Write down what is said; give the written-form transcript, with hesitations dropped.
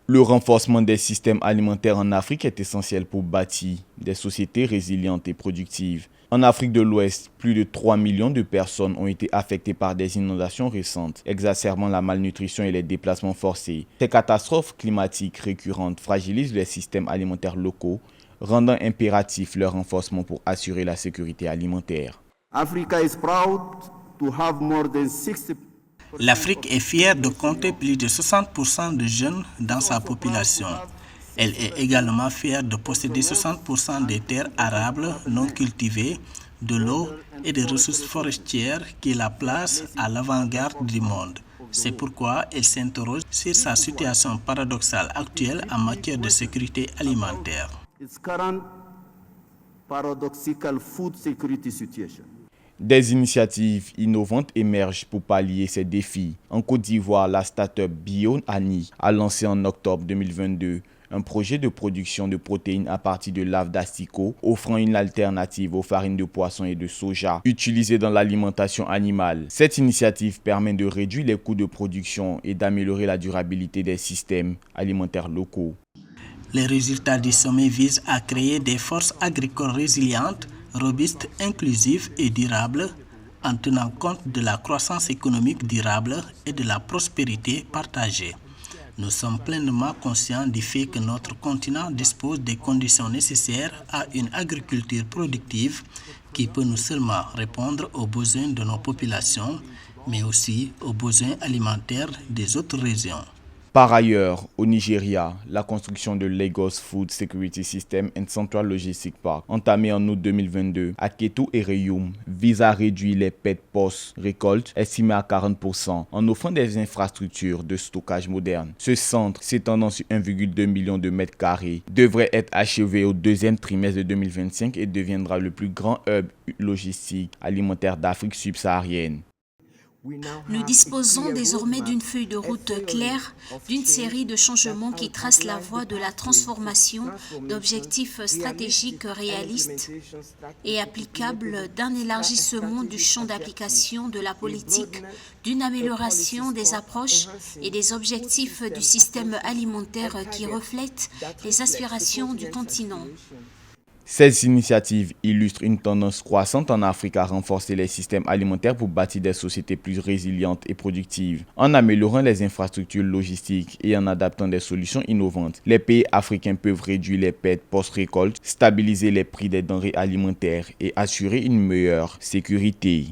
Le renforcement des systèmes alimentaires en Afrique est essentiel pour bâtir des sociétés résilientes et productives. En Afrique de l'Ouest, plus de 3 millions de personnes ont été affectées par des inondations récentes, exacerbant la malnutrition et les déplacements forcés. Ces catastrophes climatiques récurrentes fragilisent les systèmes alimentaires locaux, rendant impératif leur renforcement pour assurer la sécurité alimentaire. L'Afrique est fière de compter plus de 60% de jeunes dans sa population. Elle est également fière de posséder 60% des terres arables non cultivées, de l'eau et des ressources forestières qui la placent à l'avant-garde du monde. C'est pourquoi elle s'interroge sur sa situation paradoxale actuelle en matière de sécurité alimentaire. Des initiatives innovantes émergent pour pallier ces défis. En Côte d'Ivoire, la start-up BioAni a lancé en octobre 2022 un projet de production de protéines à partir de lave d'asticots, offrant une alternative aux farines de poisson et de soja utilisées dans l'alimentation animale. Cette initiative permet de réduire les coûts de production et d'améliorer la durabilité des systèmes alimentaires locaux. Les résultats du sommet visent à créer des forces agricoles résilientes, robustes, inclusives et durables, en tenant compte de la croissance économique durable et de la prospérité partagée. Nous sommes pleinement conscients du fait que notre continent dispose des conditions nécessaires à une agriculture productive qui peut non seulement répondre aux besoins de nos populations, mais aussi aux besoins alimentaires des autres régions. Par ailleurs, au Nigeria, la construction de Lagos Food Security System and Central Logistic Park, entamée en août 2022 à Ketu et Reyum, vise à réduire les pertes post-récolte estimées à 40% en offrant des infrastructures de stockage modernes. Ce centre, s'étendant sur 1,2 million de mètres carrés, devrait être achevé au deuxième trimestre de 2025 et deviendra le plus grand hub logistique alimentaire d'Afrique subsaharienne. Nous disposons désormais d'une feuille de route claire, d'une série de changements qui tracent la voie de la transformation, d'objectifs stratégiques réalistes et applicables, d'un élargissement du champ d'application de la politique, d'une amélioration des approches et des objectifs du système alimentaire qui reflètent les aspirations du continent. Ces initiatives illustrent une tendance croissante en Afrique à renforcer les systèmes alimentaires pour bâtir des sociétés plus résilientes et productives. En améliorant les infrastructures logistiques et en adaptant des solutions innovantes, les pays africains peuvent réduire les pertes post-récolte, stabiliser les prix des denrées alimentaires et assurer une meilleure sécurité.